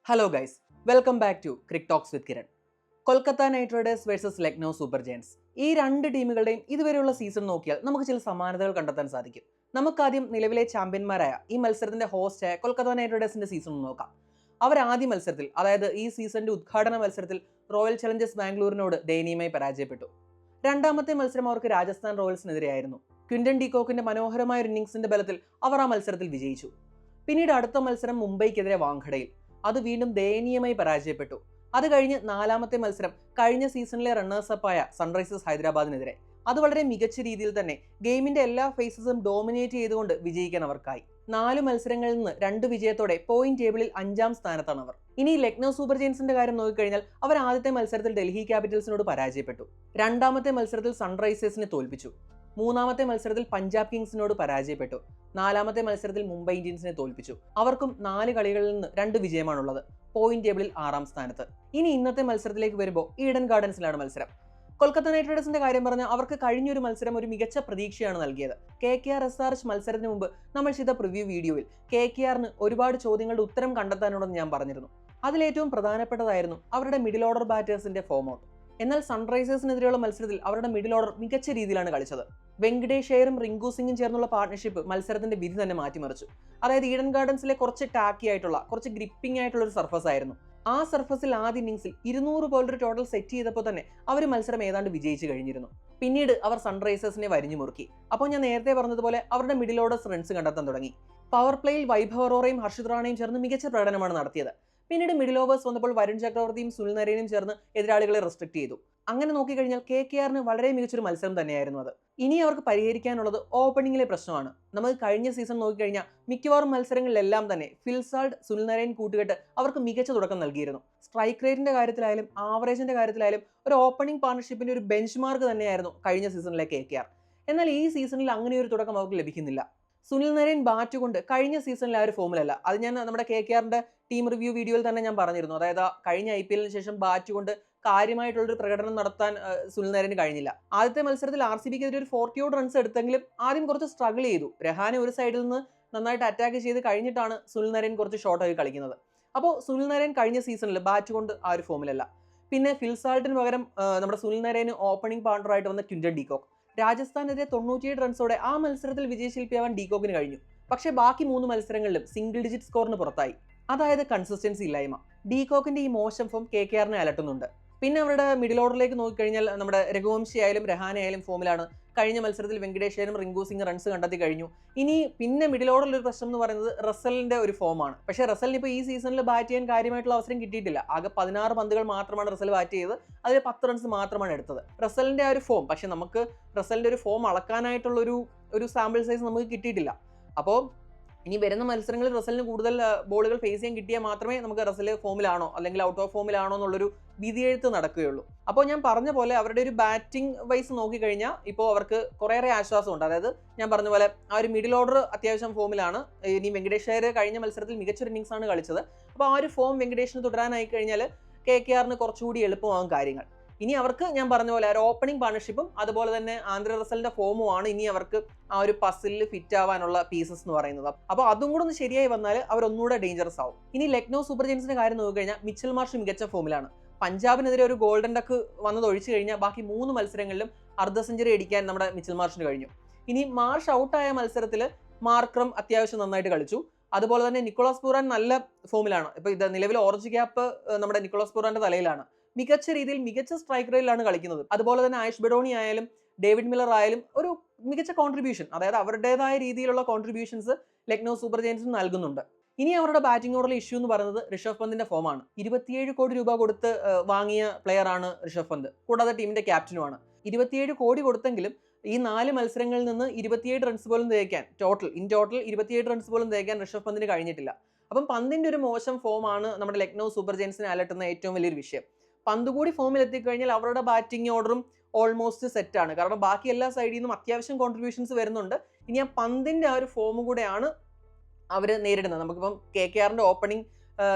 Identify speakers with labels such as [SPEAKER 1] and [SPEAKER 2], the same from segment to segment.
[SPEAKER 1] Hello guys, welcome back to Cric Talks with Kiran. Kolkata Knight Riders versus Lucknow Super Giants. ഈ രണ്ട് ടീമുകളുടെയും ഇതുവരെയുള്ള season നോക്കിയാൽ നമുക്ക് ചില സമാനതകൾ കണ്ടെത്താൻ സാധിക്കും. നമുക്കാദ്യം നിലവിലെ ചാമ്പ്യന്മാരായ ഈ മത്സരത്തിന്റെ ഹോസ്റ്റായ കൊൽക്കത്ത നൈറ്റ് റൈഡേഴ്സിന്റെ സീസൺ നോക്കാം. അവർ ആദ്യ മത്സരത്തിൽ, അതായത് ഈ സീസണിന്റെ ഉദ്ഘാടന മത്സരത്തിൽ റോയൽ ചലഞ്ചേഴ്സ് ബാംഗ്ലൂരിനോട് ദയനീയമായി പരാജയപ്പെട്ടു. രണ്ടാമത്തെ മത്സരം അവർക്ക് രാജസ്ഥാൻ റോയൽസിനെതിരെയായിരുന്നു. ക്വിന്റൺ ഡീകോക്കിന്റെ മനോഹരമായ ഒരു ഇന്നിംഗ്സിന്റെ ബലത്തിൽ അവർ ആ മത്സരത്തിൽ വിജയിച്ചു. പിന്നീട് അടുത്ത മത്സരം മുംബൈക്കെതിരെ വാങ്കഡയിൽ, അത് വീണ്ടും ദയനീയമായി പരാജയപ്പെട്ടു. അത് കഴിഞ്ഞ് നാലാമത്തെ മത്സരം കഴിഞ്ഞ സീസണിലെ റണ്ണേഴ്സപ്പായ സൺറൈസേഴ്സ് ഹൈദരാബാദിനെതിരെ. അത് വളരെ മികച്ച രീതിയിൽ തന്നെ ഗെയിമിന്റെ എല്ലാ ഫേസസും ഡോമിനേറ്റ് ചെയ്തുകൊണ്ട് വിജയിക്കാൻ അവർക്കായി. 4 മത്സരങ്ങളിൽ നിന്ന് 2 വിജയത്തോടെ പോയിന്റ് ടേബിളിൽ 5ാം സ്ഥാനത്താണ് അവർ. ഇനി ലക്നൗ സൂപ്പർ ജയൻസിന്റെ കാര്യം നോക്കിക്കഴിഞ്ഞാൽ അവർ ആദ്യത്തെ മത്സരത്തിൽ ഡൽഹി ക്യാപിറ്റൽസിനോട് പരാജയപ്പെട്ടു. രണ്ടാമത്തെ മത്സരത്തിൽ സൺറൈസേഴ്സിനെ തോൽപ്പിച്ചു. മൂന്നാമത്തെ മത്സരത്തിൽ പഞ്ചാബ് കിങ്സിനോട് പരാജയപ്പെട്ടു. നാലാമത്തെ മത്സരത്തിൽ മുംബൈ ഇന്ത്യൻസിനെ തോൽപ്പിച്ചു. അവർക്കും 4 കളികളിൽ നിന്ന് 2 വിജയമാണുള്ളത്. പോയിന്റ് ടേബിളിൽ 6ാം സ്ഥാനത്ത്. ഇനി ഇന്നത്തെ മത്സരത്തിലേക്ക് വരുമ്പോൾ ഈഡൻ ഗാർഡൻസിലാണ് മത്സരം. കൊൽക്കത്ത നൈറ്റ് റൈഡേഴ്സിന്റെ കാര്യം പറഞ്ഞാൽ അവർക്ക് കഴിഞ്ഞൊരു മത്സരം ഒരു മികച്ച പ്രതീക്ഷയാണ് നൽകിയത്. KKR SRH മത്സരത്തിന് മുമ്പ് നമ്മൾ ചെയ്ത പ്രിവ്യൂ വീഡിയോയിൽ KKRന് ഒരുപാട് ചോദ്യങ്ങളുടെ ഉത്തരം കണ്ടെത്താനുണ്ടെന്ന് ഞാൻ പറഞ്ഞിരുന്നു. അതിലേറ്റവും പ്രധാനപ്പെട്ടതായിരുന്നു അവരുടെ മിഡിൽ ഓർഡർ ബാറ്റേഴ്സിന്റെ ഫോം ഔട്ട്. എന്നാൽ സൺറൈസേഴ്സിനെതിരെയുള്ള മത്സരത്തിൽ അവരുടെ മിഡിൽ ഓർഡർ മികച്ച രീതിയിലാണ് കളിച്ചത്. വെങ്കടേഷ് അയ്യരും റിങ്കു സിംഗും ചേർന്നുള്ള പാർട്ണർഷിപ്പ് മത്സരത്തിന്റെ വിധി തന്നെ മാറ്റിമറിച്ചു. അതായത് ഈഡൻ ഗാർഡൻസിലെ കുറച്ച് ടാക്കി ആയിട്ടുള്ള, കുറച്ച് ഗ്രിപ്പിംഗ് ആയിട്ടുള്ള ഒരു സർഫസ് ആയിരുന്നു. ആ സർഫസിൽ ആദ്യ ഇന്നിംഗ്സിൽ 200 പോലൊരു ടോട്ടൽ സെറ്റ് ചെയ്തപ്പോൾ തന്നെ അവർ മത്സരം ഏതാണ്ട് വിജയിച്ചു കഴിഞ്ഞിരുന്നു. പിന്നീട് അവർ സൺറൈസേഴ്സിനെ വരിഞ്ഞു മുറുക്കി. അപ്പോൾ ഞാൻ നേരത്തെ പറഞ്ഞതുപോലെ അവരുടെ മിഡിൽ ഓർഡർ റൺസ് കണ്ടെത്താൻ തുടങ്ങി. പവർ പ്ലേയിൽ വൈഭവ് അറോറയും ഹർഷിത് റാണയും ചേർന്ന് മികച്ച പ്രകടനമാണ് നടത്തിയത്. പിന്നീട് മിഡിൽ ഓവേഴ്സ് വന്നപ്പോൾ വരുൺ ചക്രവർത്തിയും സുനിൽ നരേനും ചേർന്ന് എതിരാളികളെ റെസ്ട്രിക്ട് ചെയ്തു. അങ്ങനെ നോക്കിക്കഴിഞ്ഞാൽ KKRന് വളരെ മികച്ചൊരു മത്സരം തന്നെയായിരുന്നു അത്. ഇനി അവർക്ക് പരിഹരിക്കാനുള്ളത് ഓപ്പണിംഗിലെ പ്രശ്നമാണ്. നമുക്ക് കഴിഞ്ഞ സീസൺ നോക്കിക്കഴിഞ്ഞാൽ മിക്കവാറും മത്സരങ്ങളിലെല്ലാം തന്നെ ഫിൽസാൾട്ട്, സുനിൽ നരേൻ കൂട്ടുകെട്ട് അവർക്ക് മികച്ച തുടക്കം നൽകിയിരുന്നു. സ്ട്രൈക്ക് റേറ്റിന്റെ കാര്യത്തിലായാലും ആവറേജിന്റെ കാര്യത്തിലായാലും ഒരു ഓപ്പണിംഗ് പാർട്ണർഷിപ്പിന്റെ ഒരു ബെഞ്ച് മാർക്ക് തന്നെയായിരുന്നു കഴിഞ്ഞ സീസണിലെ KKR. എന്നാൽ ഈ സീസണിൽ അങ്ങനെ ഒരു തുടക്കം അവർക്ക് ലഭിക്കുന്നില്ല. സുനിൽ നരേൻ ബാറ്റ് കൊണ്ട് കഴിഞ്ഞ സീസണിൽ ആ ഒരു ഫോമിലല്ല. അത് ഞാൻ നമ്മുടെ KKRന്റെ ടീം റിവ്യൂ വീഡിയോയിൽ തന്നെ ഞാൻ പറഞ്ഞിരുന്നു. അതായത് കഴിഞ്ഞ IPL ശേഷം ബാറ്റ് കൊണ്ട് കാര്യമായിട്ടുള്ളൊരു പ്രകടനം നടത്താൻ സുനിൽ നരേന് കഴിഞ്ഞില്ല. ആദ്യത്തെ മത്സരത്തിൽ RCBക്കെതിരെ ഒരു 40 റൺസ് എടുത്തെങ്കിലും ആദ്യം കുറച്ച് സ്ട്രഗിൾ ചെയ്തു. രഹാനെ ഒരു സൈഡിൽ നിന്ന് നന്നായിട്ട് അറ്റാക്ക് ചെയ്ത് കഴിഞ്ഞിട്ടാണ് സുനിൽ നരേൻ കുറച്ച് ഷോട്ടായി കളിക്കുന്നത്. അപ്പോൾ സുനിൽ നരേൻ കഴിഞ്ഞ സീസണിൽ ബാറ്റ് കൊണ്ട് ആ ഒരു ഫോമിലല്ല. പിന്നെ ഫിൽസാൾട്ടിന് പകരം നമ്മുടെ സുനിൽ നരേന് ഓപ്പണിംഗ് പാർട്ണറായിട്ട് വന്ന ക്വിന്റൺ ഡീകോക്ക്. രാജസ്ഥാനെതിരെ 97 റൺസോടെ ആ മത്സരത്തിൽ വിജയശില്പിയാവാൻ ഡീകോക്കിന് കഴിഞ്ഞു. പക്ഷേ ബാക്കി 3 മത്സരങ്ങളിലും സിംഗിൾ ഡിജിറ്റ് സ്കോറിന് പുറത്തായി. അതായത് കൺസിസ്റ്റൻസി ഇല്ലായ്മ. ഡീകോക്കിന്റെ ഈ മോശം ഫോം KKRനെ അലട്ടുന്നുണ്ട്. പിന്നെ അവരുടെ മിഡിൽ ഓർഡറിലേക്ക് നോക്കിക്കഴിഞ്ഞാൽ നമ്മുടെ രഘുവംശി ആയാലും രഹാനെ ആയാലും ഫോമിലാണ്. കഴിഞ്ഞ മത്സരത്തിൽ വെങ്കടേഷ് അയ്യരും റിങ്കു സിംഗ് റൺസ് കണ്ടെത്തി കഴിഞ്ഞു. ഇനി പിന്നെ മിഡിൽ ഓർഡറിൽ ഒരു പ്രശ്നം എന്ന് പറയുന്നത് റസലിന്റെ ഒരു ഫോമാണ്. പക്ഷേ റസലിന് ഇപ്പോൾ ഈ സീസണിൽ ബാറ്റ് ചെയ്യാൻ കാര്യമായിട്ടുള്ള അവസരം കിട്ടിയിട്ടില്ല. ആകെ 16 പന്തുകൾ മാത്രമാണ് റസൽ ബാറ്റ് ചെയ്തത്. അതിൽ 10 റൺസ് മാത്രമാണ് എടുത്തത്. റസലിന്റെ ആ ഒരു ഫോം, പക്ഷെ നമുക്ക് റസലിന്റെ ഒരു ഫോം അളക്കാനായിട്ടുള്ള ഒരു സാമ്പിൾ സൈസ് നമുക്ക് കിട്ടിയിട്ടില്ല. അപ്പോൾ ഇനി വരുന്ന മത്സരങ്ങളിൽ റസലിന് കൂടുതൽ ബോളുകൾ ഫേസ് ചെയ്യാൻ കിട്ടിയാൽ മാത്രമേ നമുക്ക് റസൽ ഫോമിലാണോ അല്ലെങ്കിൽ ഔട്ട് ഓഫ് ഫോമിലാണോ എന്നുള്ളൊരു വിധിയെഴുത്ത് നടക്കുകയുള്ളൂ. അപ്പോൾ ഞാൻ പറഞ്ഞ പോലെ അവരുടെ ഒരു ബാറ്റിംഗ് വൈസ് നോക്കിക്കഴിഞ്ഞാൽ ഇപ്പോൾ അവർക്ക് കുറേയേറെ ആശ്വാസമുണ്ട്. അതായത് ഞാൻ പറഞ്ഞ പോലെ ആ ഒരു മിഡിൽ ഓർഡർ അത്യാവശ്യം ഫോമിലാണ്. ഇനി വെങ്കടേഷ് അയ്യർ കഴിഞ്ഞ മത്സരത്തിൽ മികച്ചൊരു ഇന്നിംഗ്സാണ് കളിച്ചത്. അപ്പോൾ ആ ഒരു ഫോം വെങ്കടേഷിന് തുടരാനായി കഴിഞ്ഞാൽ KKRന് കുറച്ചുകൂടി എളുപ്പമാകും കാര്യങ്ങൾ. ഇനി അവർക്ക് ഞാൻ പറഞ്ഞ പോലെ ഒരു ഓപ്പണിംഗ് പാർട്ണർഷിപ്പും അതുപോലെ തന്നെ ആന്ധ്ര റസലിന്റെ ഫോമുമാണ് ഇനി അവർക്ക് ആ ഒരു പസിലിൽ ഫിറ്റ് ആവാനുള്ള പീസസ് എന്ന് പറയുന്നത്. അപ്പോൾ അതും കൂടെ ഒന്ന് ശരിയായി വന്നാൽ അവർ ഒന്നുകൂടെ ഡേഞ്ചറസ് ആവും. ഇനി ലക്നൗ സൂപ്പർ ജയൻസിന്റെ കാര്യം നോക്കിക്കഴിഞ്ഞാൽ മിച്ചൽ മാർഷ് മികച്ച ഫോമിലാണ്. പഞ്ചാബിനെതിരെ ഒരു ഗോൾഡൻ ഡക്ക് വന്നത് ഒഴിച്ചു കഴിഞ്ഞാൽ ബാക്കി 3 മത്സരങ്ങളിലും അർദ്ധ സെഞ്ചുറി അടിക്കാൻ നമ്മുടെ മിച്ചൽ മാർഷിന് കഴിഞ്ഞു. ഇനി മാർഷ് ഔട്ടായ മത്സരത്തിൽ മാർക്രം അത്യാവശ്യം നന്നായിട്ട് കളിച്ചു. അതുപോലെ തന്നെ നിക്കോളാസ് പൂറാൻ നല്ല ഫോമിലാണ്. ഇപ്പോൾ ഇത് നിലവിൽ ഓറഞ്ച് ക്യാപ്പ് നമ്മുടെ നിക്കോളാസ് പൂറാന്റെ തലയിലാണ്. മികച്ച രീതിയിൽ മികച്ച സ്ട്രൈക്ക് റേറ്റിലാണ് കളിക്കുന്നത്. അതുപോലെ തന്നെ ആയുഷ് ബഡോണി ആയാലും ഡേവിഡ് മില്ലർ ആയാലും ഒരു മികച്ച കോൺട്രിബ്യൂഷൻ, അതായത് അവരുടേതായ രീതിയിലുള്ള കോൺട്രിബ്യൂഷൻസ് ലക്നൗ സൂപ്പർ ജയൻസിന് നൽകുന്നുണ്ട്. ഇനി അവരുടെ ബാറ്റിംഗ് ഓർഡറിലെ ഇഷ്യൂ എന്ന് പറയുന്നത് ഋഷഭ് പന്തിന്റെ ഫോമാണ്. 27 കോടി രൂപ കൊടുത്ത് വാങ്ങിയ പ്ലെയർ ആണ് ഋഷഭ് പന്ത്. കൂടാതെ ടീമിന്റെ ക്യാപ്റ്റനുമാണ്. 27 കോടി കൊടുത്തെങ്കിലും ഈ 4 മത്സരങ്ങളിൽ നിന്ന് 27 റൺസ് പോലും തേക്കാൻ ടോട്ടൽ 27 റൺസ് പോലും തേക്കാൻ ഋഷഭ് പന്തിന് കഴിഞ്ഞിട്ടില്ല. അപ്പം പന്തിന്റെ ഒരു മോശം ഫോമാണ് നമ്മുടെ ലക്നൗ സൂപ്പർ ജയൻസിനെ അലട്ടുന്ന ഏറ്റവും വലിയൊരു വിഷയം. പന്ത് കൂടി ഫോമിൽ എത്തിക്കഴിഞ്ഞാൽ അവരുടെ ബാറ്റിംഗ് ഓർഡറും ഓൾമോസ്റ്റ് സെറ്റാണ്. കാരണം ബാക്കി എല്ലാ സൈഡിൽ നിന്നും അത്യാവശ്യം കോൺട്രിബ്യൂഷൻസ് വരുന്നുണ്ട്. ഇനി ആ പന്തിന്റെ ആ ഒരു ഫോം കൂടെയാണ് അവർ നേരിടുന്നത്. നമുക്കിപ്പം KKRന്റെ ഓപ്പണിംഗ്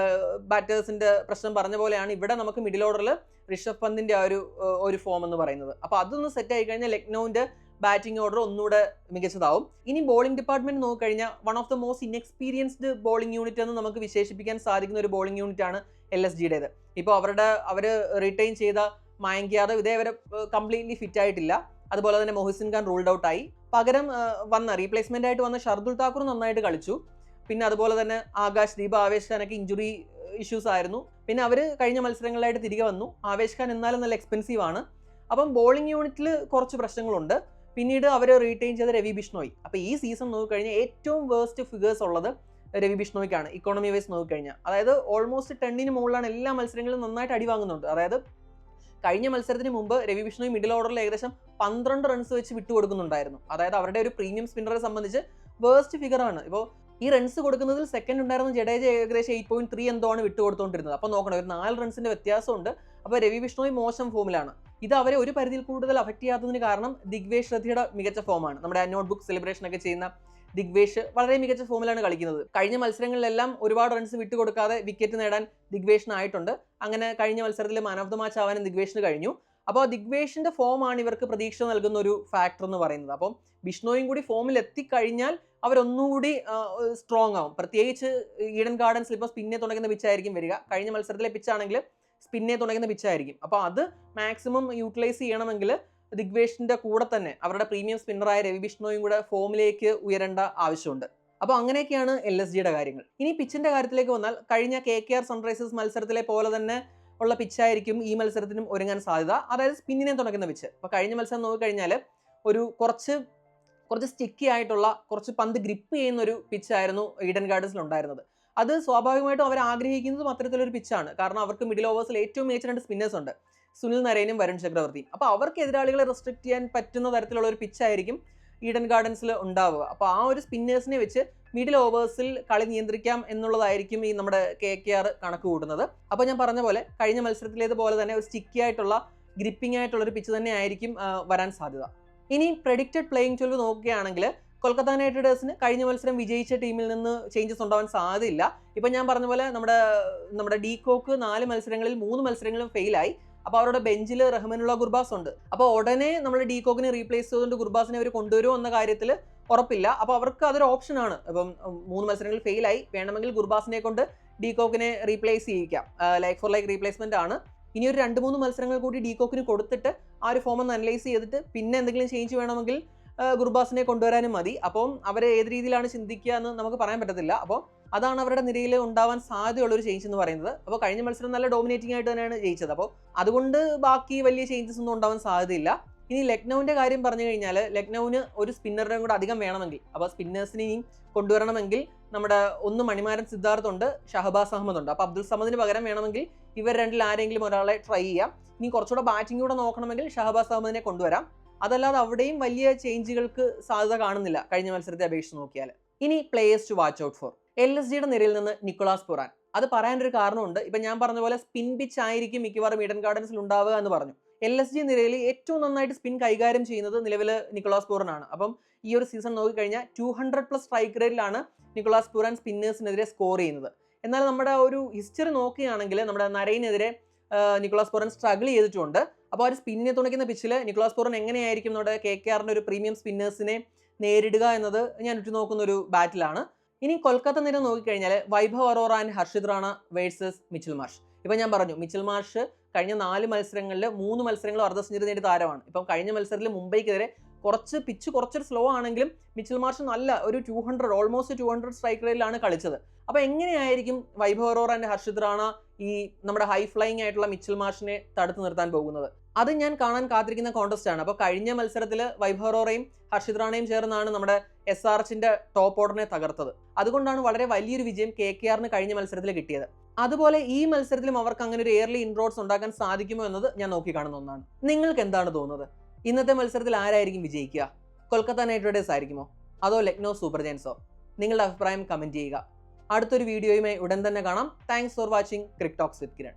[SPEAKER 1] ബാറ്റേഴ്സിന്റെ പ്രശ്നം പറഞ്ഞ പോലെയാണ് ഇവിടെ നമുക്ക് മിഡിൽ ഓർഡറിൽ ഋഷഭ് പന്തിന്റെ ആ ഒരു ഫോം എന്ന് പറയുന്നത്. അപ്പോൾ അതൊന്ന് സെറ്റ് ആയി കഴിഞ്ഞാൽ ലക്നൗവിന്റെ ബാറ്റിംഗ് ഓർഡർ ഒന്നുകൂടെ മികച്ചതാവും. ഇനി ബോളിംഗ് ഡിപ്പാർട്ട്മെന്റ് നോക്കിക്കഴിഞ്ഞാൽ one of the most inexperienced bowling unit എന്ന് നമുക്ക് വിശേഷിപ്പിക്കാൻ സാധിക്കുന്ന ഒരു ബോളിംഗ് യൂണിറ്റ് ആണ് LSGയുടേത്. ഇപ്പോൾ അവർ റിട്ടൈൻ ചെയ്ത മയങ്ക് യാദവ് ഇതേവരെ കംപ്ലീറ്റ്ലി ഫിറ്റ് ആയിട്ടില്ല. അതുപോലെ തന്നെ മൊഹസിൻ ഖാൻ റൂൾഡ് ഔട്ട് ആയി. പകരം റീപ്ലേസ്മെന്റ് ആയിട്ട് വന്ന ഷർദുൽ താക്കൂർ നന്നായിട്ട് കളിച്ചു. പിന്നെ അതുപോലെ തന്നെ ആകാശ് ദീപ്, ആവേശ് ഖാനൊക്കെ ഇഞ്ചുറി ഇഷ്യൂസ് ആയിരുന്നു. പിന്നെ അവർ കഴിഞ്ഞ മത്സരങ്ങളിലായിട്ട് തിരികെ വന്നു. ആവേശ് ഖാൻ എന്നാലും നല്ല എക്സ്പെൻസീവ് ആണ്. അപ്പം ബോളിംഗ് യൂണിറ്റിൽ കുറച്ച് പ്രശ്നങ്ങളുണ്ട്. പിന്നീട് അവർ റീറ്റെയിൻ ചെയ്ത രവി ബിഷ്ണോയ്. അപ്പോൾ ഈ സീസൺ നോക്കിക്കഴിഞ്ഞാൽ ഏറ്റവും വേസ്റ്റ് ഫിഗേഴ്സ് ഉള്ളത് രവി ബിഷ്ണോയ്ക്കാണ് ഇക്കോണമി വൈസ് നോക്കിക്കഴിഞ്ഞാൽ. അതായത് ഓൾമോസ്റ്റ് 10ന് മുകളിലാണ് എല്ലാ മത്സരങ്ങളിലും നന്നായിട്ട് അടി വാങ്ങുന്നുണ്ട്. അതായത് കഴിഞ്ഞ മത്സരത്തിന് മുമ്പ് രവി ബിഷ്ണോയ് മിഡിൽ ഓർഡറിൽ ഏകദേശം 12 റൺസ് വെച്ച് വിട്ടുകൊടുക്കുന്നുണ്ടായിരുന്നു. അതായത് അവരുടെ ഒരു പ്രീമിയം സ്പിന്നറെ സംബന്ധിച്ച് വേസ്റ്റ് ഫിഗറാണ്. ഇപ്പോൾ ഈ റൺസ് കൊടുക്കുന്നതിൽ സെക്കൻഡ് ഉണ്ടായിരുന്ന ജഡേജ ഏകദേശം 8.3 എന്തോ ആണ് വിട്ടുകൊടുത്തുകൊണ്ടിരുന്നത്. അപ്പോൾ നോക്കണം, ഒരു 4 റൺസിന്റെ വ്യത്യാസമുണ്ട്. അപ്പോൾ രവി ബിഷ്ണോയ് മോശം ഫോമിലാണ്. ഇത് അവരെ ഒരു പരിധിയിൽ കൂടുതൽ അഫക്ട് ചെയ്യാത്തതിന് കാരണം ദിഗ്വേഷ് ഷൃതിയുടെ മികച്ച ഫോമാണ്. നമ്മുടെ നോട്ട്ബുക്ക് സെലിബ്രേഷൻ ഒക്കെ ചെയ്യുന്ന ദിഗ്വേഷ് വളരെ മികച്ച ഫോമിലാണ് കളിക്കുന്നത്. കഴിഞ്ഞ മത്സരങ്ങളിലെല്ലാം ഒരുപാട് റൺസ് വിട്ടുകൊടുക്കാതെ വിക്കറ്റ് നേടാൻ ദിഗ്വേഷിനായിട്ടുണ്ട്. അങ്ങനെ കഴിഞ്ഞ മത്സരത്തിൽ മാൻ ഓഫ് ദ മാച്ച് ആവാനും ദിഗ്വേഷിന് കഴിഞ്ഞു. അപ്പോൾ ദിഗ്വേഷിന്റെ ഫോമാണ് ഇവർക്ക് പ്രതീക്ഷ നൽകുന്ന ഒരു ഫാക്ടർ എന്ന് പറയുന്നത്. അപ്പം ബിഷ്ണോയും കൂടി ഫോമിൽ എത്തിക്കഴിഞ്ഞാൽ അവരൊന്നുകൂടി സ്ട്രോങ് ആവും. പ്രത്യേകിച്ച് ഈഡൻ ഗാർഡൻസിൽ ഇപ്പോൾ സ്പിന്നെ തുടങ്ങുന്ന പിച്ചായിരിക്കും വരിക. കഴിഞ്ഞ മത്സരത്തിലെ പിച്ചാണെങ്കിൽ സ്പിന്നെ തുടങ്ങുന്ന പിച്ചായിരിക്കും. അപ്പോൾ അത് മാക്സിമം യൂട്ടിലൈസ് ചെയ്യണമെങ്കിൽ ദിഗ്വേഷിന്റെ കൂടെ തന്നെ അവരുടെ പ്രീമിയം സ്പിന്നറായ രവി ബിഷ്ണോയും കൂടെ ഫോമിലേക്ക് ഉയരേണ്ട ആവശ്യമുണ്ട്. അപ്പോൾ അങ്ങനെയൊക്കെയാണ് LSGയുടെ കാര്യങ്ങൾ. ഇനി പിച്ചിന്റെ കാര്യത്തിലേക്ക് വന്നാൽ കഴിഞ്ഞ KKR സൺറൈസേഴ്സ് മത്സരത്തിലെ പോലെ തന്നെ ഉള്ള പിച്ചായിരിക്കും ഈ മത്സരത്തിനും ഒരുങ്ങാൻ സാധ്യത. അതായത് സ്പിന്നിനെ തുടങ്ങുന്ന പിച്ച്. അപ്പോൾ കഴിഞ്ഞ മത്സരം നോക്കിക്കഴിഞ്ഞാൽ ഒരു കുറച്ച് സ്റ്റിക്കി ആയിട്ടുള്ള, കുറച്ച് പന്ത് ഗ്രിപ്പ് ചെയ്യുന്ന ഒരു പിച്ചായിരുന്നു ഈഡൻ ഗാർഡൻസിൽ ഉണ്ടായിരുന്നത്. അത് സ്വാഭാവികമായിട്ടും അവർ ആഗ്രഹിക്കുന്നതും അത്തരത്തിലൊരു പിച്ചാണ്. കാരണം അവർക്ക് മിഡിൽ ഓവേഴ്സിൽ ഏറ്റവും മികച്ച 2 സ്പിന്നേഴ്സ് ഉണ്ട്, സുനിൽ നരേനും വരുൺ ചക്രവർത്തിയും. അപ്പോൾ അവർക്ക് എതിരാളികളെ റെസ്ട്രിക്ട് ചെയ്യാൻ പറ്റുന്ന തരത്തിലുള്ള ഒരു പിച്ചായിരിക്കും ഈഡൻ ഗാർഡൻസിൽ ഉണ്ടാവുക. അപ്പോൾ ആ ഒരു സ്പിന്നേഴ്സിനെ വെച്ച് മിഡിൽ ഓവേഴ്സിൽ കളി നിയന്ത്രിക്കാം എന്നുള്ളതായിരിക്കും ഈ നമ്മുടെ KKR കണക്ക് കൂട്ടുന്നത്. അപ്പോൾ ഞാൻ പറഞ്ഞ പോലെ കഴിഞ്ഞ മത്സരത്തിലേതുപോലെ തന്നെ ഒരു സ്റ്റിക്കി ആയിട്ടുള്ള, ഗ്രിപ്പിംഗ് ആയിട്ടുള്ള ഒരു പിച്ച് തന്നെ ആയിരിക്കും വരാൻ സാധ്യത. ഇനി പ്രഡിക്റ്റഡ് പ്ലേയിങ് 12 നോക്കുകയാണെങ്കിൽ കൊൽക്കത്ത നൈറ്റ് റൈഡേഴ്സിന് കഴിഞ്ഞ മത്സരം വിജയിച്ച ടീമിൽ നിന്ന് ചേഞ്ചസ് ഉണ്ടാവാൻ സാധ്യതയില്ല. ഇപ്പം ഞാൻ പറഞ്ഞ പോലെ നമ്മുടെ ഡീകോക്ക് 4 മത്സരങ്ങളിൽ 3 മത്സരങ്ങളും ഫെയിലായി. അപ്പോൾ അവരുടെ ബെഞ്ചിൽ റഹ്മാനുള്ള ഗുർബാസ് ഉണ്ട്. അപ്പോൾ ഉടനെ നമ്മൾ ഡീകോക്കിനെ റീപ്ലേസ് ചെയ്തുകൊണ്ട് ഗുർബാസിനെ അവർ കൊണ്ടുവരുമോ എന്ന കാര്യത്തിൽ ഉറപ്പില്ല. അപ്പോൾ അവർക്ക് അതൊരു ഓപ്ഷനാണ്. ഇപ്പം 3 മത്സരങ്ങളിൽ ഫെയിലായി, വേണമെങ്കിൽ ഗുർബാസിനെ കൊണ്ട് ഡീകോക്കിനെ റീപ്ലേസ് ചെയ്യിക്കാം. ലൈക്ക് ഫോർ ലൈക്ക് റീപ്ലേസ്മെന്റ് ആണ്. ഇനി ഒരു 2-3 മത്സരങ്ങൾ കൂടി ഡീകോക്കിന് കൊടുത്തിട്ട് ആ ഒരു ഫോം ഒന്ന് അനലൈസ് ചെയ്തിട്ട് പിന്നെ എന്തെങ്കിലും ചേഞ്ച് വേണമെങ്കിൽ ഗുർബാസിനെ കൊണ്ടുവരാനും മതി. അപ്പം അവർ ഏത് രീതിയിലാണ് ചിന്തിക്കുക എന്ന് നമുക്ക് പറയാൻ പറ്റത്തില്ല. അപ്പോൾ അതാണ് അവരുടെ നിരയിൽ ഉണ്ടാവാൻ സാധ്യതയുള്ളൊരു ചേഞ്ച് എന്ന് പറയുന്നത്. അപ്പോൾ കഴിഞ്ഞ മത്സരം നല്ല ഡോമിനേറ്റിംഗ് ആയിട്ട് തന്നെയാണ് ജയിച്ചത്. അപ്പോൾ അതുകൊണ്ട് ബാക്കി വലിയ ചേഞ്ചസ് ഒന്നും ഉണ്ടാവാൻ സാധ്യതയില്ല. ഇനി ലക്നൌവിൻ്റെ കാര്യം പറഞ്ഞു കഴിഞ്ഞാൽ ലക്നൌവിന് ഒരു സ്പിന്നറുടെ കൂടെ അധികം വേണമെങ്കിൽ, അപ്പോൾ സ്പിന്നേഴ്സിനെയും കൊണ്ടുവരണമെങ്കിൽ നമ്മുടെ ഒന്ന് മണിമാരൻ സിദ്ധാർത്ഥ് ഉണ്ട്, ഷഹബാസ് അഹമ്മദ് ഉണ്ട്. അപ്പോൾ അബ്ദുൾ സമദിന് പകരം വേണമെങ്കിൽ ഇവർ രണ്ടിൽ ആരെങ്കിലും ഒരാളെ ട്രൈ ചെയ്യാം. ഇനി കുറച്ചുകൂടെ ബാറ്റിംഗ് കൂടെ നോക്കണമെങ്കിൽ ഷഹബാസ് അഹമ്മദിനെ കൊണ്ടുവരാം. അതല്ലാതെ അവിടെയും വലിയ ചേഞ്ചുകൾക്ക് സാധ്യത കാണുന്നില്ല കഴിഞ്ഞ മത്സരത്തെ അപേക്ഷിച്ച് നോക്കിയാൽ. ഇനി players to watch out for. LSGയുടെ നിരയിൽ നിന്ന് നിക്കോളാസ് പുറാൻ. അത് പറയാനൊരു കാരണമുണ്ട്. ഇപ്പം ഞാൻ പറഞ്ഞ പോലെ സ്പിൻ പിച്ച് ആയിരിക്കും മിക്കവാറും ഈഡൻ ഗാർഡൻസിൽ ഉണ്ടാവുക എന്ന് പറഞ്ഞു. LSG നിരയിൽ ഏറ്റവും നന്നായിട്ട് സ്പിൻ കൈകാര്യം ചെയ്യുന്നത് നിലവിൽ നിക്കോളാസ് പുറാനാണ്. അപ്പം ഈ ഒരു സീസൺ നോക്കിക്കഴിഞ്ഞാൽ 200+ സ്ട്രൈക്ക് റേറ്റിലാണ് നിക്കോളാസ് പുറാൻ സ്പിന്നേഴ്സിനെതിരെ സ്കോർ ചെയ്യുന്നത്. എന്നാൽ നമ്മുടെ ഒരു ഹിസ്റ്ററി നോക്കുകയാണെങ്കിൽ നമ്മുടെ നരൈനെതിരെ നിക്കോളാസ് പുറാൻ സ്ട്രഗിൾ ചെയ്തിട്ടുണ്ട്. അപ്പോൾ ആ ഒരു സ്പിന്നിനെ തുണയ്ക്കുന്ന പിച്ചിൽ നിക്കോളാസ് പുറാൻ എങ്ങനെയായിരിക്കും നമ്മുടെ KKRന്റെ ഒരു പ്രീമിയം സ്പിന്നേഴ്സിനെ നേരിടുക എന്നത് ഞാൻ ഉറ്റുനോക്കുന്ന ഒരു ബാറ്റിലാണ്. ഇനി കൊൽക്കത്ത നിര നോക്കിക്കഴിഞ്ഞാൽ Vaibhav Arora and Harshit Rana versus Mitchell Marsh. ഇപ്പം ഞാൻ പറഞ്ഞു മിച്ചൽ മാർഷ് കഴിഞ്ഞ 4 മത്സരങ്ങളിൽ 3 മത്സരങ്ങളും അർദ്ധ സെഞ്ചുറി നേടിയ താരമാണ്. ഇപ്പം കഴിഞ്ഞ മത്സരത്തിൽ മുംബൈക്കെതിരെ കുറച്ചൊരു സ്ലോ ആണെങ്കിലും മിച്ചൽ മാർഷ് നല്ല ഒരു 200 ഓൾമോസ്റ്റ് 200 സ്ട്രൈക്ക് റേറ്റിലാണ് കളിച്ചത്. അപ്പോൾ എങ്ങനെയായിരിക്കും വൈഭവ് അറോറ ആൻഡ് ഹർഷിത് റാണ ഈ നമ്മുടെ ഹൈ ഫ്ലൈയിങ് ആയിട്ടുള്ള മിച്ചൽ മാർഷിനെ തടുത്തു നിർത്താൻ പോകുന്നത്? അത് ഞാൻ കാണാൻ കാത്തിരിക്കുന്ന കോൺടെസ്റ്റ് ആണ്. അപ്പോൾ കഴിഞ്ഞ മത്സരത്തിൽ വൈഭവ് അറോറയും ഹർഷിത് റാണയും ചേർന്നാണ് നമ്മുടെ SRHന്റെ ടോപ്പ് ഓർഡറിനെ തകർത്തത്. അതുകൊണ്ടാണ് വളരെ വലിയൊരു വിജയം KKRന് കഴിഞ്ഞ മത്സരത്തിൽ കിട്ടിയത്. അതുപോലെ ഈ മത്സരത്തിലും അവർക്ക് അങ്ങനെ ഒരു എയർലി ഇൻറോഡ്സ് ഉണ്ടാക്കാൻ സാധിക്കുമോ എന്നത് ഞാൻ നോക്കിക്കാണുന്ന ഒന്നാണ്. നിങ്ങൾക്ക് എന്താണ് തോന്നുന്നത്? ഇന്നത്തെ മത്സരത്തിൽ ആരായിരിക്കും വിജയിക്കുക? കൊൽക്കത്ത നൈറ്റ് റൈഡേഴ്സ് ആയിരിക്കുമോ അതോ ലക്നൗ സൂപ്പർ ജയൻസോ? നിങ്ങളുടെ അഭിപ്രായം കമന്റ് ചെയ്യുക. അടുത്തൊരു വീഡിയോയുമായി ഉടൻ തന്നെ കാണാം. Thanks for watching Cric Talks with Kiran.